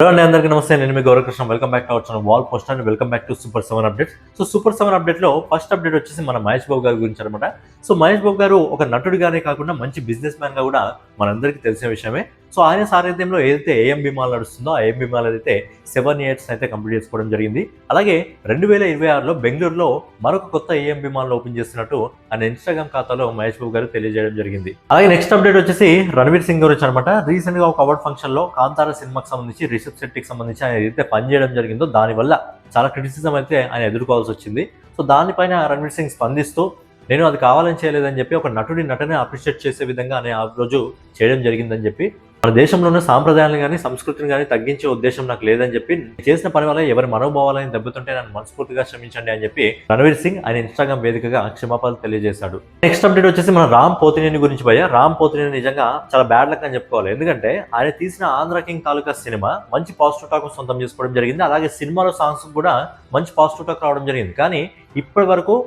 అండి, అందరికీ నమస్తే. నేను మీ Gaurakrishna. Welcome back to our channel wall post and welcome back to super 7 updates. So super 7 update లో ఫస్ట్ అప్డేట్ వచ్చేసి మన మహేష్ బాబు గారి గురించి అనమాట. సో మహేష్ బాబు గారు ఒక నటుడిగానే కాకుండా మంచి బిజినెస్ మ్యాన్ గా కూడా మనందరికీ తెలిసిన విషయమే. సో ఆయన సారథ్యంలో ఏదైతే ఏఎంబి మాల్ నడుస్తుందో ఆ ఏఎంబి మాల్ అయితే 7 years అయితే కంప్లీట్ చేసుకోవడం జరిగింది. అలాగే 2026లో బెంగళూరులో మరొక కొత్త ఏఎంబి మాల్ ఓపెన్ చేస్తున్నట్టు ఆయన ఇన్స్టాగ్రామ్ ఖాతాలో మహేష్ బాబు గారు తెలియజేయడం జరిగింది. అలాగే నెక్స్ట్ అప్డేట్ వచ్చేసి రణవీర్ సింగ్ గురించి అనమాట. రీసెంట్ గా ఒక అవార్డ్ ఫంక్షన్ లో కాంతారా సినిమాకి సంబంధించి రిషబ్ శెట్టికి సంబంధించి ఆయన ఏదైతే పనిచేయడం జరిగిందో దానివల్ల చాలా క్రిటిసిజం అయితే ఆయన ఎదుర్కోవాల్సి వచ్చింది. సో దానిపైన రణవీర్ సింగ్ స్పందిస్తూ నేను అది కావాలని చేయలేదని చెప్పి ఒక నటనే అప్రిషియేట్ చేసే విధంగా ఆయన ఆ రోజు చేయడం జరిగిందని చెప్పి, మన దేశంలో ఉన్న సాంప్రదాయాలను కానీ సంస్కృతిని కానీ తగ్గించే ఉద్దేశం నాకు లేదని చెప్పి, చేసిన పని వల్ల ఎవరి మనోభావాలని దెబ్బతుంటే నన్ను మనస్ఫూర్తిగా క్షమించండి అని చెప్పి రణవీర్ సింగ్ ఆయన ఇన్స్టాగ్రామ్ వేదికగా క్షమాపణలు తెలియజేశాడు. నెక్స్ట్ అప్డేట్ వచ్చేసి మన రామ్ పోతినేని గురించి. రామ్ పోతినేని నిజంగా చాలా బ్యాడ్ లక్ అని చెప్పుకోవాలి. ఎందుకంటే ఆయన తీసిన ఆంధ్ర కింగ్ తాలూకా సినిమా మంచి పాజిటివ్ టాక్ సొంతం చేసుకోవడం జరిగింది. అలాగే సినిమాలో సాంగ్స్ కూడా మంచి పాజిటివ్ టాక్ రావడం జరిగింది. కానీ ఇప్పటి వరకు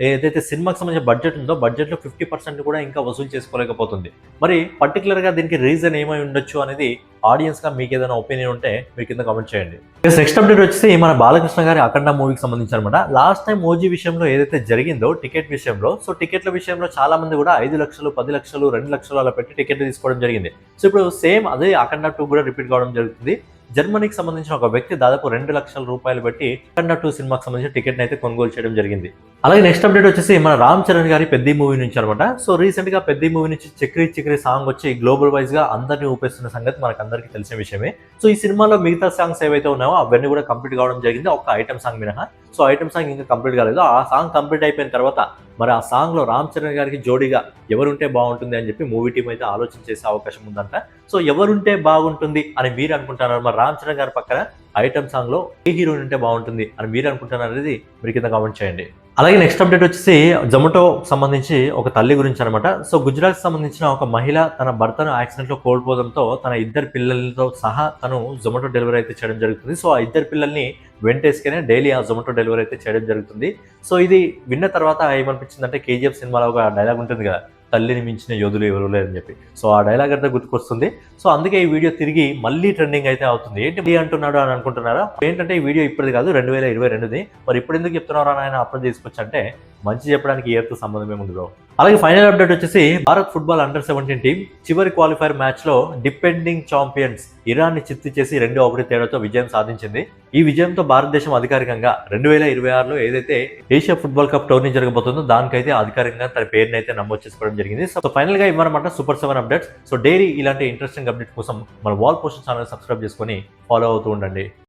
ఏదైతే సినిమాకి సంబంధించిన బడ్జెట్ ఉందో బడ్జెట్లో 50% కూడా ఇంకా వసూలు చేసుకోలేకపోతుంది. మరి పర్టికులర్గా దీనికి రీజన్ ఏమై ఉండొచ్చు అనేది ఆడియన్స్గా మీకు ఏదైనా ఒపీనియన్ ఉంటే మీరు కింద కామెంట్ చేయండి. నెక్స్ట్ అప్డేట్ వచ్చేసి మన బాలకృష్ణ గారి అఖండ మూవీకి సంబంధించి అనమాట. లాస్ట్ టైం ఓజీ విషయంలో ఏదైతే జరిగిందో టికెట్ విషయంలో, సో టికెట్ల విషయంలో చాలా మంది కూడా 5 లక్షలు 10 లక్షలు 2 లక్షలు అలా పెట్టి టికెట్లు తీసుకోవడం జరిగింది. సో ఇప్పుడు సేమ్ అదే అఖండ 2 కూడా రిపీట్ కావడం జరుగుతుంది. జర్మనీకి సంబంధించిన ఒక వ్యక్తి దాదాపు 2 లక్షల రూపాయలు పెట్టి అఖండ 2 సినిమాకి సంబంధించిన టికెట్ అయితే కొనుగోలు చేయడం జరిగింది. అలాగే నెక్స్ట్ అప్డేట్ వచ్చేసి మన రామ్ చరణ్ గారి పెద్ద మూవీ నుంచి అనమాట. సో రీసెంట్ గా పెద్ద మూవీ నుంచి చక్రీ సాంగ్ వచ్చి గ్లోబల్ వైజ్ గా అందరినీ ఊపేస్తున్న సంగతి మనకు అందరికీ తెలిసిన విషయమే. సో ఈ సినిమాలో మిగతా సాంగ్స్ ఏవైతే ఉన్నాయో అవన్నీ కూడా కంప్లీట్ కావడం జరిగింది, ఒక ఐటమ్ సాంగ్ మినహా. సో ఐటమ్ సాంగ్ ఇంకా కంప్లీట్ కాలేదు. ఆ సాంగ్ కంప్లీట్ అయిపోయిన తర్వాత మరి ఆ సాంగ్ లో రామ్ చరణ్ గారికి జోడీగా ఎవరుంటే బాగుంటుంది అని చెప్పి మూవీ టీం అయితే ఆలోచన చేసే అవకాశం ఉందంట. సో ఎవరుంటే బాగుంటుంది అని మీరు అనుకుంటున్నారు? మరి రామ్ చరణ్ గారి పక్కన ఐటమ్ సాంగ్ లో ఏ హీరోయిన్ ఉంటే బాగుంటుంది అని మీరు అనుకుంటున్నారు అనేది మీరు కింద కామెంట్ చేయండి. అలాగే నెక్స్ట్ అప్డేట్ వచ్చేసి జొమాటో సంబంధించి ఒక తల్లి గురించి అనమాట. సో గుజరాత్ సంబంధించిన ఒక మహిళ తన భర్తను యాక్సిడెంట్ లో కోల్పోవడంతో తన 2 పిల్లలతో సహా తను జొమాటో డెలివరీ అయితే చేయడం జరుగుతుంది. సో ఆ 2 పిల్లల్ని వెంటేసుకునే డైలీ ఆ జొమాటో డెలివరీ అయితే చేయడం జరుగుతుంది. సో ఇది విన్న తర్వాత ఏమనిపించిందంటే కేజీఎఫ్ సినిమాలో ఒక డైలాగ్ ఉంటుంది కదా, తల్లిని మించిన యోధులు ఎవరు లేదని చెప్పి. సో ఆ డైలాగ్ అంతా గుర్తుకొస్తుంది. సో అందుకే ఈ వీడియో తిరిగి మళ్ళీ ట్రెండింగ్ అయితే అవుతుంది. ఏంటి అంటున్నాడు అని అనుకుంటున్నారా? ఏంటంటే ఈ వీడియో ఇప్పటిది కాదు, 2022ది. మరి ఇప్పుడు ఎందుకు చెప్తున్నారా అని ఆయన అప్లోడ్ చేసుకొచ్చి అంటే మంచి చెప్పడానికి ఇయర్తో సంబంధం ఏముందో. అలాగే ఫైనల్ అప్డేట్ వచ్చేసి భారత్ ఫుట్బాల్ అండర్-17 టీం చివరి క్వాలిఫైర్ మ్యాచ్ లో డిపెండింగ్ ఛాంపియన్స్ ఇరాన్ ని చిత్తు చేసి 2-1 తేడాతో విజయం సాధించింది. ఈ విజయంతో భారతదేశం అధికారికంగా 2026లో ఏదైతే ఏషియా ఫుట్బాల్ కప్ టోర్నీ జరగబోతుందో దానికైతే అధికారికంగా తన పేరుని అయితే నమోదు చేసుకోవడం జరిగింది. సో ఫైనల్ గా ఇవ్వనమాట సూపర్ 7 అప్డేట్స్. సో డైలీ ఇలాంటి ఇంట్రెస్టింగ్ అప్డేట్ కోసం మన వాల్ పోస్ట్ ఛానల్ సబ్స్క్రైబ్ చేసుకొని ఫాలో అవుతూ ఉండండి.